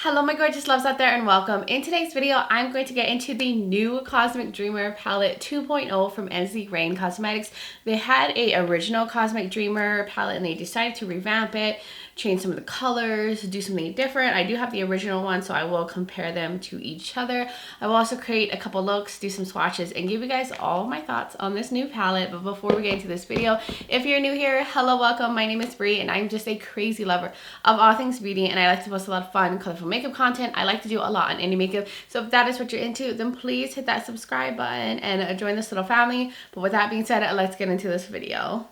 Hello my gorgeous loves out there and welcome. In today's video, I'm going to get into the new Cosmic Dreamer palette 2.0 from Ensley Cosmetics. They had a original Cosmic Dreamer palette and they decided to revamp it, change some of the colors, do something different. I do have the original one, so I will compare them to each other. I will also create a couple looks, do some swatches, and give you guys all my thoughts on this new palette. But before we get into this video, if you're new here, hello, welcome. My name is Bri and I'm just a crazy lover of all things beauty, and I like to post a lot of fun, colorful makeup content. I like to do a lot on indie makeup, so if that is what you're into, then please hit that subscribe button and join this little family. But with that being said, let's get into this video.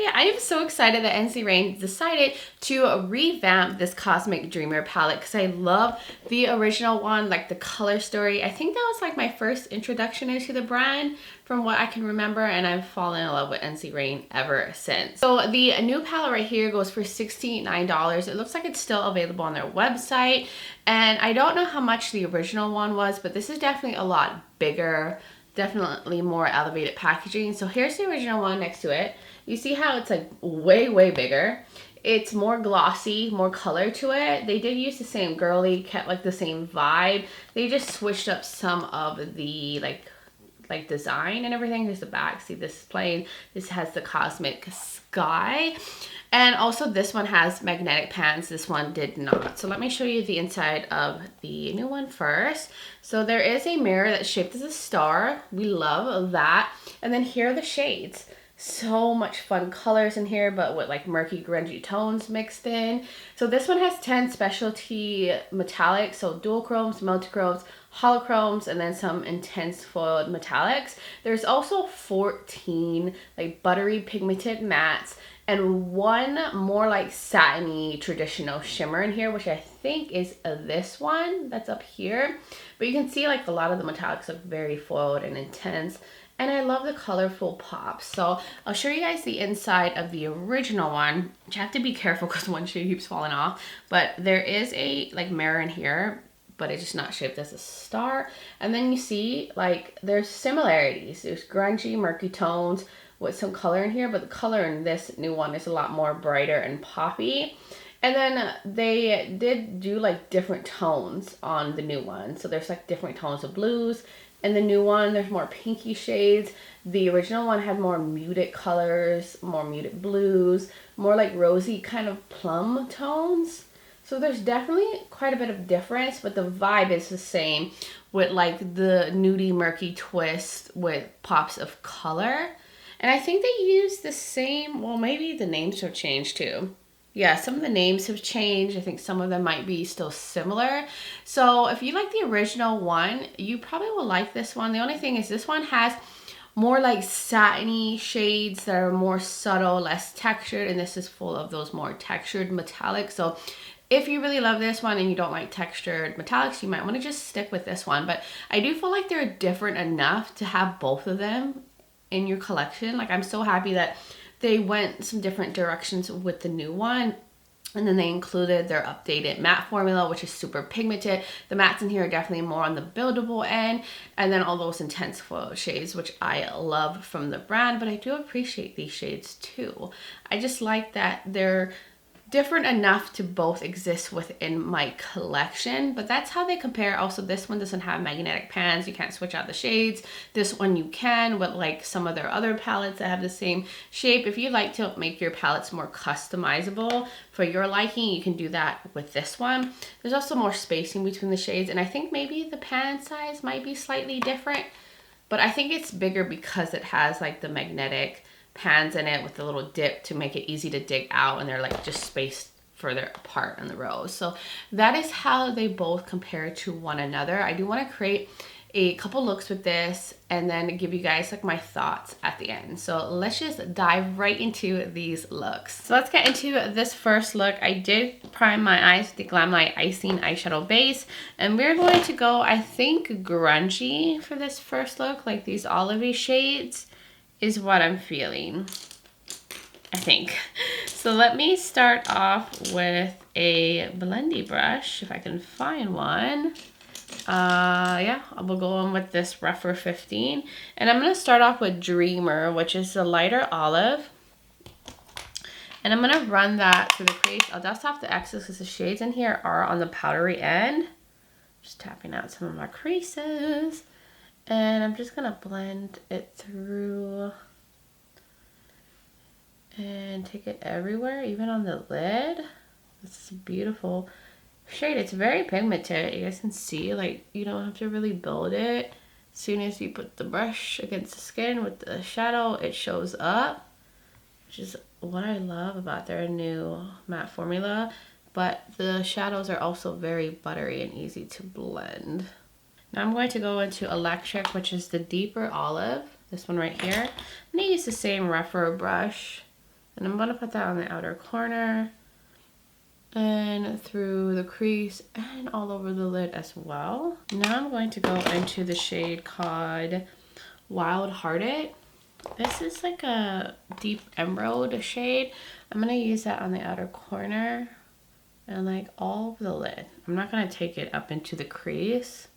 I am so excited that Ensley decided to revamp this Cosmic Dreamer palette because I love the original one, like the color story. I think that was like my first introduction into the brand from what I can remember, and I've fallen in love with Ensley ever since. So the new palette right here goes for $69. It looks like it's still available on their website, and I don't know how much the original one was, but this is definitely a lot bigger, definitely more elevated packaging. So here's the original one next to it. You see how it's like way bigger. It's more glossy, more color to it. They did use the same girly, kept like the same vibe. They just switched up some of the like design and everything. Here's the back. See, this is plain. This has the cosmic sky. And also this one has magnetic pans. This one did not. So let me show you the inside of the new one first. So there is a mirror that's shaped as a star. We love that. And then here are the shades. So much fun colors in here, but with like murky grungy tones mixed in. So this one has 10 specialty metallics, so dual chromes, multichromes, holochromes, and then some intense foiled metallics. There's also 14 like buttery pigmented mattes and one more like satiny traditional shimmer in here, which I think is this one that's up here. But you can see like a lot of the metallics look very foiled and intense. And I love the colorful pops. So I'll show you guys the inside of the original one, which I have to be careful because one shade keeps falling off. But there is a like mirror in here, but it's just not shaped as a star. And then you see like there's similarities. There's grungy, murky tones with some color in here, but the color in this new one is a lot more brighter and poppy. And then they did do like different tones on the new one. So there's like different tones of blues. In the new one, there's more pinky shades. The original one had more muted colors, more muted blues, more like rosy kind of plum tones. So there's definitely quite a bit of difference, but the vibe is the same with like the nudie murky twist with pops of color. And I think they use the same, well, maybe the names have changed too. Yeah, some of the names have changed. I think some of them might be still similar. So if you like the original one, you probably will like this one. The only thing is this one has more like satiny shades that are more subtle, less textured, and this is full of those more textured metallics. So if you really love this one and you don't like textured metallics, you might want to just stick with this one. But I do feel like they're different enough to have both of them in your collection. Like, I'm so happy that they went some different directions with the new one. And then they included their updated matte formula, which is super pigmented. The mattes in here are definitely more on the buildable end. And then all those intense foil shades, which I love from the brand. But I do appreciate these shades too. I just like that they're different enough to both exist within my collection, but that's how they compare. Also, this one doesn't have magnetic pans. You can't switch out the shades. This one you can with like some of their other palettes that have the same shape. If you like to make your palettes more customizable for your liking, you can do that with this one. There's also more spacing between the shades, and I think maybe the pan size might be slightly different, but I think it's bigger because it has like the magnetic pans in it with the little dip to make it easy to dig out, and they're like just spaced further apart in the rows. So that is how they both compare to one another. I do want to create a couple looks with this and then give you guys like my thoughts at the end. So let's just dive right into these looks. So let's get into this first look. I did prime my eyes with the Glamlite Icing eyeshadow base, and we're going to go, I think, grungy for this first look. Like these olivey shades is what I'm feeling, I think. So let me start off with a blendy brush, if I can find one. Yeah, we'll go on with this rougher 15. And I'm going to start off with Dreamer, which is a lighter olive. And I'm gonna run that through the crease. I'll dust off the excess because the shades in here are on the powdery end. Just tapping out some of my creases. And I'm just gonna blend it through and take it everywhere, even on the lid. This is a beautiful shade. It's very pigmented. You guys can see, like, you don't have to really build it. As soon as you put the brush against the skin with the shadow, it shows up, which is what I love about their new matte formula. But the shadows are also very buttery and easy to blend. Now I'm going to go into Electric, which is the deeper olive, this one right here. I'm gonna use the same rougher brush, and I'm gonna put that on the outer corner and through the crease and all over the lid as well. Now I'm going to go into the shade called Wild Hearted. This is like a deep emerald shade. I'm gonna use that on the outer corner and like all over the lid. I'm not gonna take it up into the crease.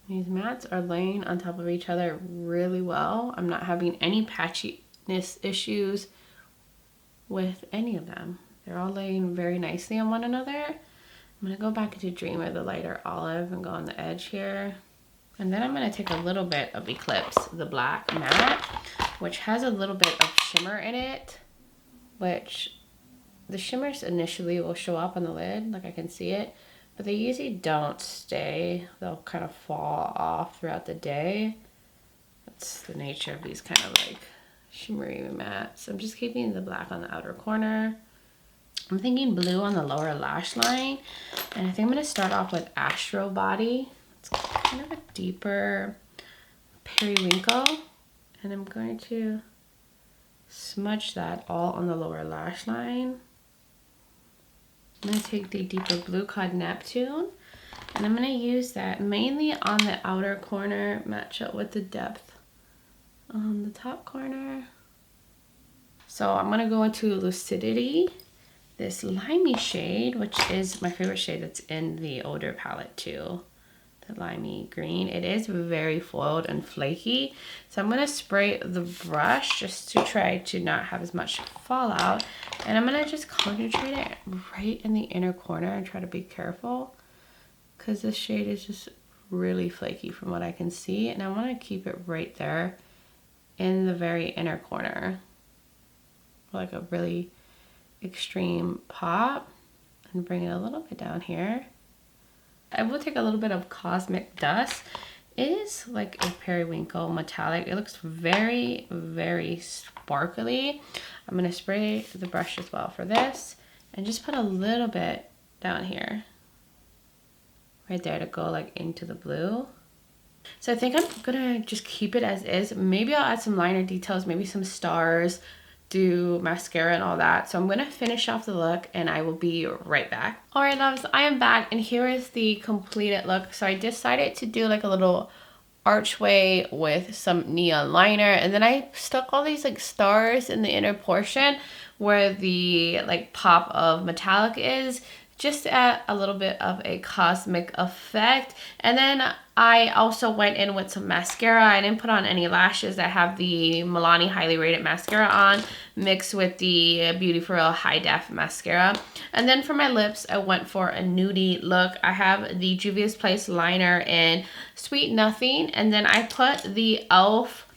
These mattes are laying on top of each other really well. I'm not having any patchiness issues with any of them. They're all laying very nicely on one another. I'm gonna go back into Dreamer, the lighter olive, and go on the edge here. And then I'm gonna take a little bit of Eclipse, the black matte, which has a little bit of shimmer in it, which the shimmers initially will show up on the lid, like I can see it, but they usually don't stay. They'll kind of fall off throughout the day. That's the nature of these kind of like shimmery mattes. So I'm just keeping the black on the outer corner. I'm thinking blue on the lower lash line. And I think I'm gonna start off with Astro Body. It's kind of a deeper periwinkle. And I'm going to smudge that all on the lower lash line. I'm going to take the deeper blue called Neptune, and I'm going to use that mainly on the outer corner, match up with the depth on the top corner. So I'm going to go into Lucidity, this limey shade, which is my favorite shade that's in the older palette too. The limey green. It is very foiled and flaky, so I'm going to spray the brush just to try to not have as much fallout, and I'm going to just concentrate it right in the inner corner and try to be careful because this shade is just really flaky from what I can see, and I want to keep it right there in the very inner corner, like a really extreme pop, and bring it a little bit down here. I will take a little bit of Cosmic Dust. It is like a periwinkle metallic. It looks very, very sparkly. I'm going to spray the brush as well for this and just put a little bit down here. Right there to go like into the blue. So I think I'm going to just keep it as is. Maybe I'll add some liner details, maybe some stars, do mascara and all that. So I'm gonna finish off the look and I will be right back. All right, loves, I am back and here is the completed look. So I decided to do like a little archway with some neon liner, and then I stuck all these like stars in the inner portion where the like pop of metallic is, just to add a little bit of a cosmic effect. And then I also went in with some mascara. I didn't put on any lashes. I have the Milani Highly Rated Mascara on, mixed with the Beauty For Real High Def Mascara. And then for my lips, I went for a nudie look. I have the Juvia's Place liner in Sweet Nothing. And then I put the e.l.f.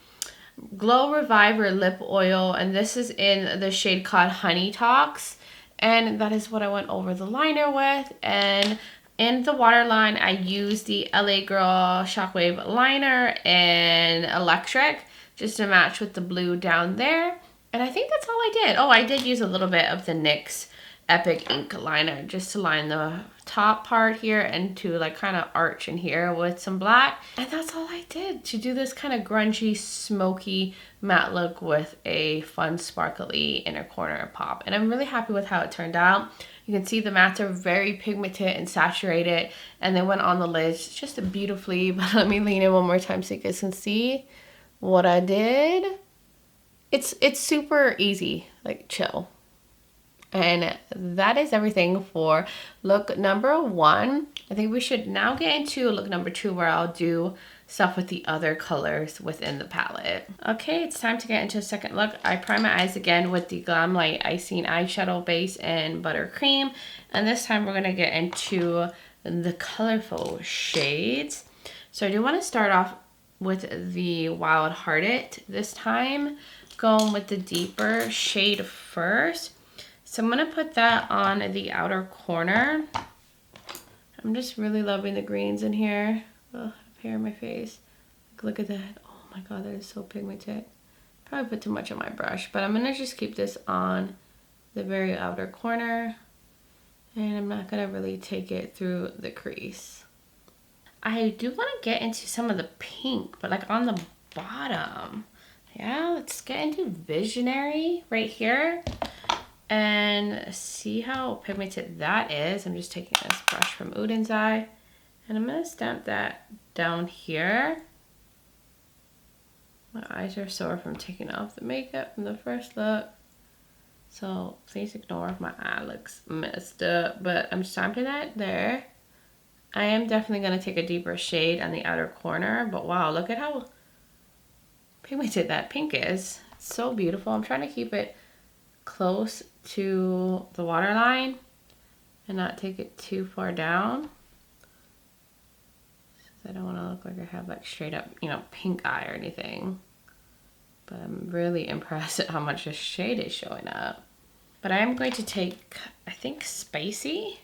Glow Reviver Lip Oil, and this is in the shade called Honey Talks. And that is what I went over the liner with. And in the waterline, I used the LA Girl Shockwave liner in Electric just to match with the blue down there. And I think that's all I did. Oh, I did use a little bit of the NYX Epic Ink liner just to line the top part here and to like kind of arch in here with some black. And that's all I did to do this kind of grungy, smoky matte look with a fun, sparkly inner corner pop. And I'm really happy with how it turned out. You can see the mattes are very pigmented and saturated, and they went on the lids just beautifully. But let me lean in one more time so you guys can see what I did. It's super easy, like chill. And that is everything for look number 1. I think we should now get into look number 2, where I'll do stuff with the other colors within the palette. Okay, it's time to get into a second look. I prime my eyes again with the Glamlite Icing Eyeshadow Base in Buttercream. And this time we're going to get into the colorful shades. So I do want to start off with the Wild Hearted this time, going with the deeper shade first. So I'm going to put that on the outer corner. I'm just really loving the greens in here. Oh, I have hair in my face. Look at that. Oh my god, that is so pigmented. Probably put too much on my brush, but I'm going to just keep this on the very outer corner. And I'm not going to really take it through the crease. I do want to get into some of the pink, but like on the bottom. Yeah, let's get into Visionary right here and see how pigmented that is. I'm just taking this brush from Uden's Eye and I'm going to stamp that down here. My eyes are sore from taking off the makeup from the first look. So please ignore if my eye looks messed up, but I'm stamping that there. I am definitely going to take a deeper shade on the outer corner, but wow, look at how pigmented that pink is. It's so beautiful. I'm trying to keep it close to the waterline and not take it too far down. I don't want to look like I have like straight up, you know, pink eye or anything. But I'm really impressed at how much this shade is showing up. But I am going to take, I think, Spicy,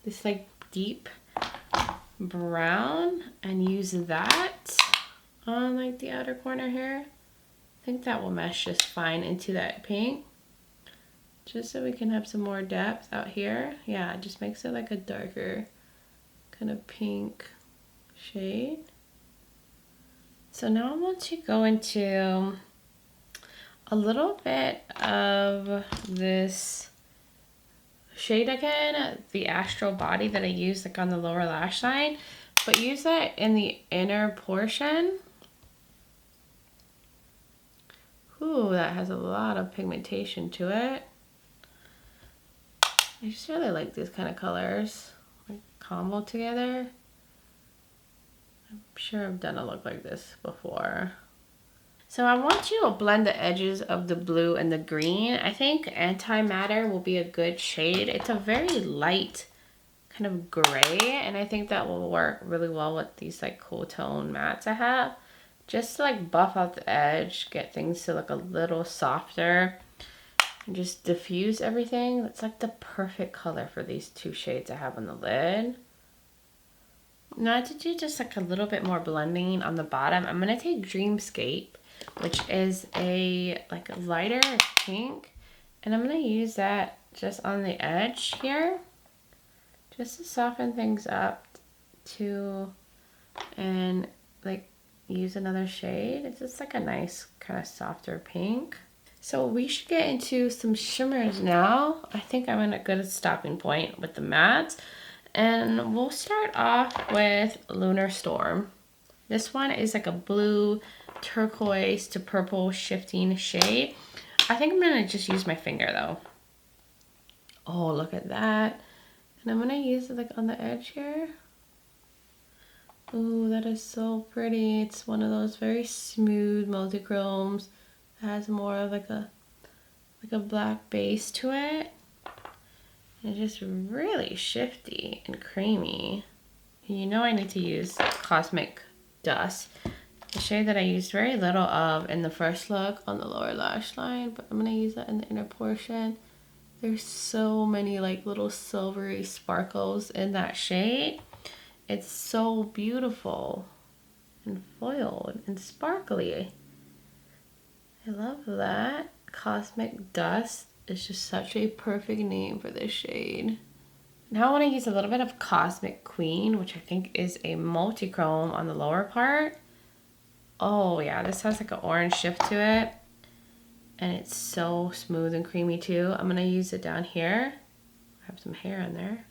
this like deep brown, and use that on like the outer corner here. I think that will mesh just fine into that pink. Just so we can have some more depth out here. Yeah, it just makes it like a darker kind of pink shade. So now I want to go into a little bit of this shade again, the Astral Body that I used like on the lower lash line, but use that in the inner portion. Ooh, that has a lot of pigmentation to it. I just really like these kind of colors, like combo together. I'm sure I've done a look like this before. So I want to blend the edges of the blue and the green. I think Antimatter will be a good shade. It's a very light kind of gray, and I think that will work really well with these like cool tone mattes I have. Just to like buff out the edge, get things to look a little softer, and just diffuse everything. That's like the perfect color for these two shades I have on the lid. Now to do just like a little bit more blending on the bottom, I'm going to take Dreamscape, which is a like a lighter pink, and I'm going to use that just on the edge here, just to soften things up too, and like use another shade. It's just like a nice kind of softer pink. So we should get into some shimmers now. I think I'm at a good stopping point with the mattes. And we'll start off with Lunar Storm. This one is like a blue turquoise to purple shifting shade. I think I'm gonna just use my finger though. Oh, look at that. And I'm gonna use it like on the edge here. Oh, that is so pretty. It's one of those very smooth multichromes. It has more of like a black base to it. It's just really shifty and creamy. And you know I need to use Cosmic Dust, the shade that I used very little of in the first look on the lower lash line, but I'm gonna use that in the inner portion. There's so many like little silvery sparkles in that shade. It's so beautiful and foiled and sparkly. I love that. Cosmic Dust is just such a perfect name for this shade. Now I want to use a little bit of Cosmic Queen, which I think is a multi-chrome on the lower part. Oh yeah, this has like an orange shift to it. And it's so smooth and creamy too. I'm going to use it down here. I have some hair in there.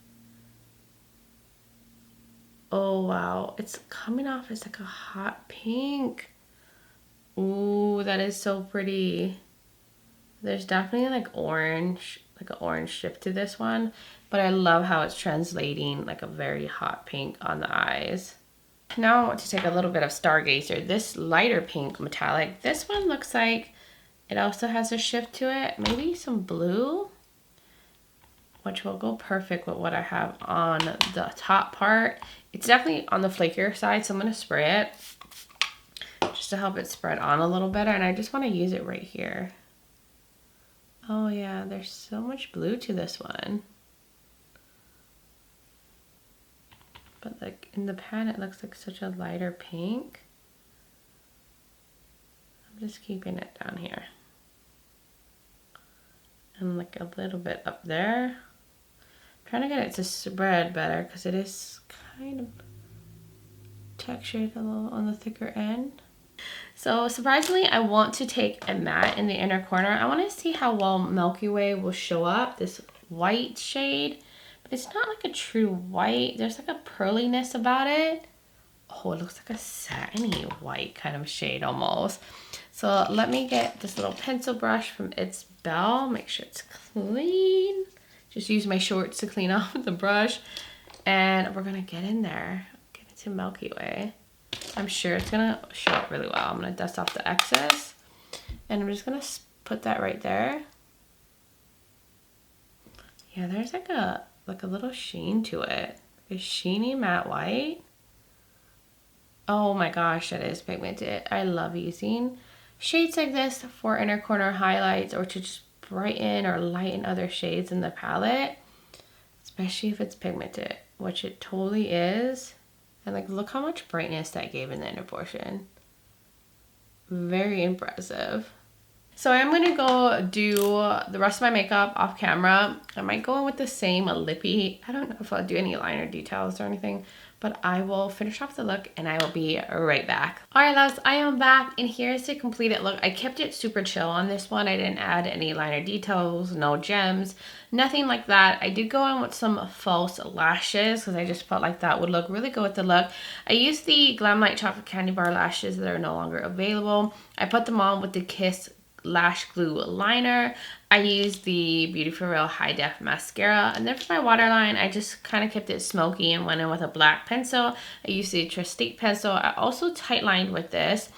Oh wow, it's coming off as like a hot pink. Ooh, that is so pretty. There's definitely like orange, like an orange shift to this one, but I love how it's translating like a very hot pink on the eyes. Now I want to take a little bit of Stargazer, this lighter pink metallic. This one looks like it also has a shift to it, maybe some blue, which will go perfect with what I have on the top part. It's definitely on the flakier side, so I'm gonna spray it just to help it spread on a little better, and I just wanna use it right here. Oh yeah, there's so much blue to this one. But like in the pan, it looks like such a lighter pink. I'm just keeping it down here. And like a little bit up there. I'm trying to get it to spread better because it is kind of textured a little on the thicker end. So surprisingly, I want to take a matte in the inner corner. I want to see how well Milky Way will show up, this white shade. But it's not like a true white. There's like a pearliness about it. Oh, it looks like a satiny white kind of shade almost. So let me get this little pencil brush from ItsBel. Make sure it's clean. Just use my shorts to clean off the brush. And we're gonna get in there. Get into Milky Way. I'm sure it's gonna show up really well. I'm gonna dust off the excess. And I'm just gonna put that right there. Yeah, there's like a little sheen to it. A sheeny matte white. Oh my gosh, that is pigmented. I love using shades like this for inner corner highlights or to just brighten or lighten other shades in the palette. Especially if it's pigmented, which it totally is. And like, look how much brightness that gave in the inner portion. Very impressive. So I'm gonna go do the rest of my makeup off camera. I might go in with the same lippy. I don't know if I'll do any liner details or anything, but I will finish off the look and I will be right back. All right, loves, I am back and here's the completed look. I kept it super chill on this one. I didn't add any liner details, no gems, nothing like that. I did go in with some false lashes because I just felt like that would look really good with the look. I used the Glamlite Chocolate Candy Bar lashes that are no longer available. I put them on with the Kiss lash glue liner. I used the Beauty For Real High Def mascara, and then for my waterline I just kind of kept it smoky and went in with a black pencil. I used the Tarte pencil. I also tight lined with this,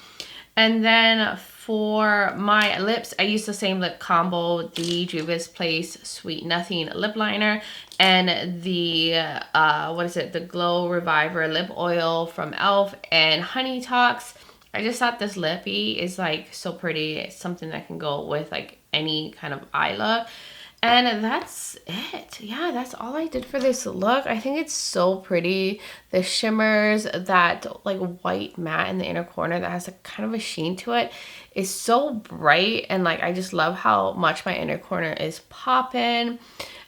and then for my lips I used the same lip combo, the Juvia's Place Sweet Nothing lip liner and the the Glow Reviver lip oil from e.l.f. and Honey Talks. I just thought this lippy is like so pretty. It's something that can go with like any kind of eye look. And that's it. Yeah, that's all I did for this look. I think it's so pretty. The shimmers, that like white matte in the inner corner that has a kind of a sheen to it is so bright. And like, I just love how much my inner corner is popping.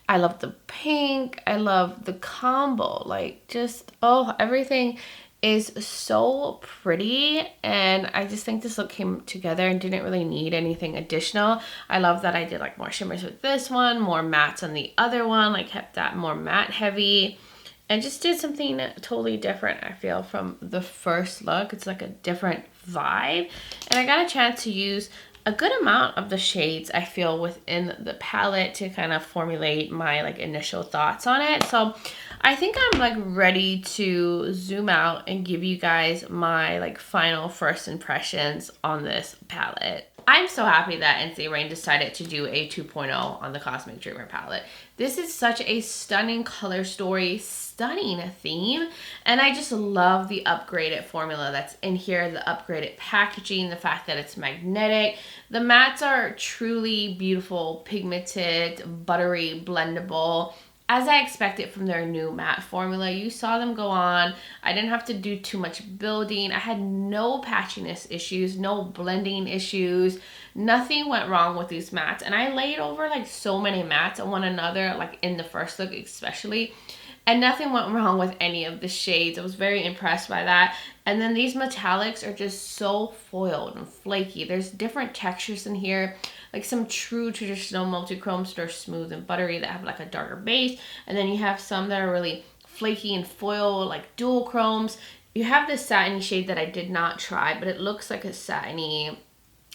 I love the pink. I love the combo. Like just, oh, everything is so pretty, and I just think this look came together and didn't really need anything additional. I love that I did like more shimmers with this one, more mattes on the other one, like kept that more matte heavy, and just did something totally different. I feel from the first look, it's like a different vibe, and I got a chance to use a good amount of the shades I feel within the palette to kind of formulate my like initial thoughts on it. So I think I'm like ready to zoom out and give you guys my like final first impressions on this palette. I'm so happy that Ensley Rain decided to do a 2.0 on the Cosmic Dreamer palette. This is such a stunning color story, stunning theme, and I just love the upgraded formula that's in here, the upgraded packaging, the fact that it's magnetic. The mattes are truly beautiful, pigmented, buttery, blendable, as I expected from their new matte formula. You saw them go on. I didn't have to do too much building. I had no patchiness issues, no blending issues. Nothing went wrong with these mattes. And I laid over like so many mattes on one another, like in the first look especially. And nothing went wrong with any of the shades. I was very impressed by that. And then these metallics are just so foiled and flaky. There's different textures in here, like some true traditional multi-chromes that are smooth and buttery that have like a darker base. And then you have some that are really flaky and foil, like dual chromes. You have this satiny shade that I did not try, but it looks like a satiny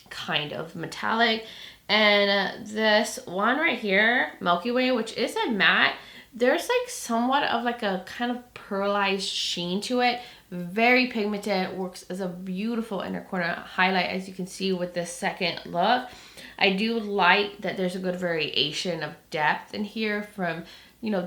kind of metallic. And this one right here, Milky Way, which is a matte, there's like somewhat of like a kind of pearlized sheen to it. Very pigmented, works as a beautiful inner corner highlight, as you can see with this second look. I do like that there's a good variation of depth in here, from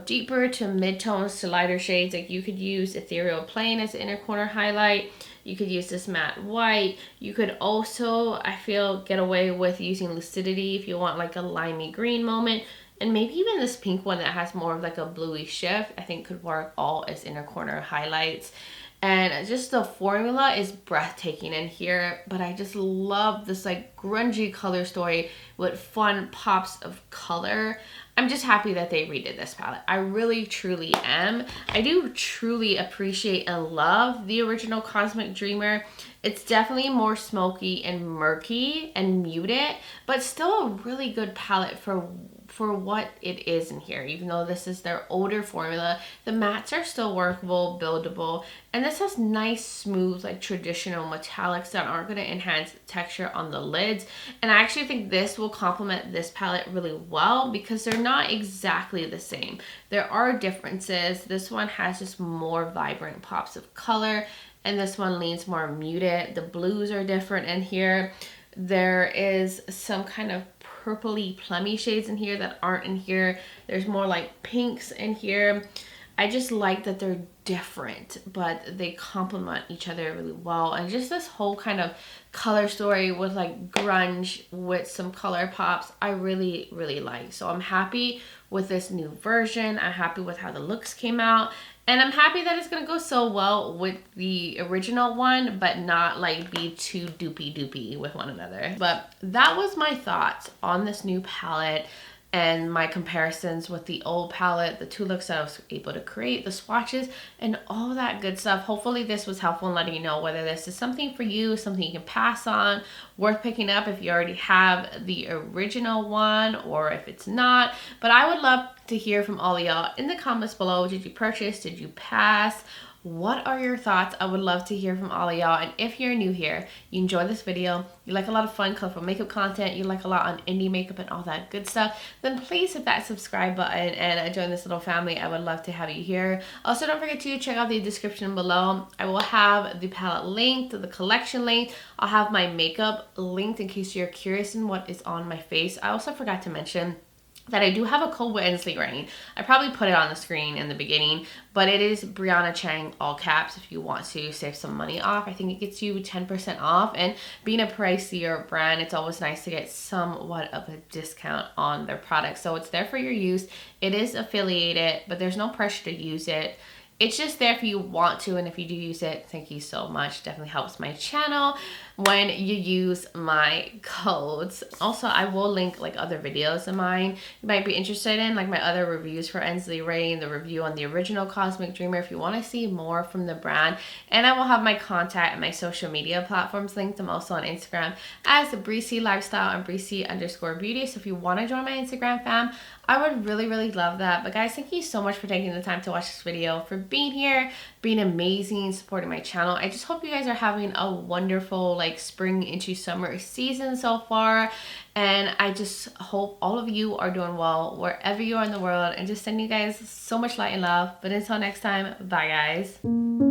deeper to mid-tones to lighter shades. Like you could use Ethereal Plain as the inner corner highlight. You could use this matte white. You could also, I feel, get away with using Lucidity if you want like a limey green moment. And maybe even this pink one that has more of like a bluey shift, I think could work all as inner corner highlights. And just the formula is breathtaking in here, but I just love this like grungy color story with fun pops of color. I'm just happy that they redid this palette. I really, truly am. I do truly appreciate and love the original Cosmic Dreamer. It's definitely more smoky and murky and muted, but still a really good palette for what it is in here. Even though this is their older formula, the mattes are still workable, buildable, and this has nice, smooth, like traditional metallics that aren't going to enhance texture on the lids. And I actually think this will complement this palette really well because they're not exactly the same. There are differences. This one has just more vibrant pops of color, and this one leans more muted. The blues are different in here. There is some kind of purpley plummy shades in here that aren't in here. There's more like pinks in here. I just like that they're different, but they complement each other really well. And just this whole kind of color story with like grunge with some color pops, I really, really like. So I'm happy with this new version. I'm happy with how the looks came out. And I'm happy that it's going to go so well with the original one, but not like be too doopy with one another. But that was my thoughts on this new palette and my comparisons with the old palette, the two looks that I was able to create, the swatches, and all that good stuff. Hopefully this was helpful in letting you know whether this is something for you, something you can pass on, worth picking up if you already have the original one, or if it's not. But I would love to hear from all of y'all in the comments below. Did you purchase? Did you pass? What are your thoughts? I would love to hear from all of y'all. And if you're new here, you enjoy this video, you like a lot of fun, colorful makeup content, you like a lot on indie makeup and all that good stuff, then please hit that subscribe button and join this little family. I would love to have you here. Also, don't forget to check out the description below. I will have the palette linked, the collection linked. I'll have my makeup linked in case you're curious in what is on my face. I also forgot to mention that I do have a code with Ensley running. I probably put it on the screen in the beginning, but it is BRIANACHANG, all caps, if you want to save some money off. I think it gets you 10% off, and being a pricier brand, it's always nice to get somewhat of a discount on their products. So it's there for your use. It is affiliated, but there's no pressure to use it. It's just there if you want to, and if you do use it, thank you so much. Definitely helps my channel when you use my codes. Also, I will link like other videos of mine you might be interested in, like my other reviews for Ensley Rain, the review on the original Cosmic Dreamer if you want to see more from the brand. And I will have my contact and my social media platforms linked. I'm also on Instagram as Breezy Lifestyle and Breezy_Beauty. So if you want to join my Instagram fam, I would really, really love that. But guys, thank you so much for taking the time to watch this video, for being here, being amazing, supporting my channel. I just hope you guys are having a wonderful like spring into summer season so far. And I just hope all of you are doing well wherever you are in the world, and just sending you guys so much light and love. But until next time, bye guys.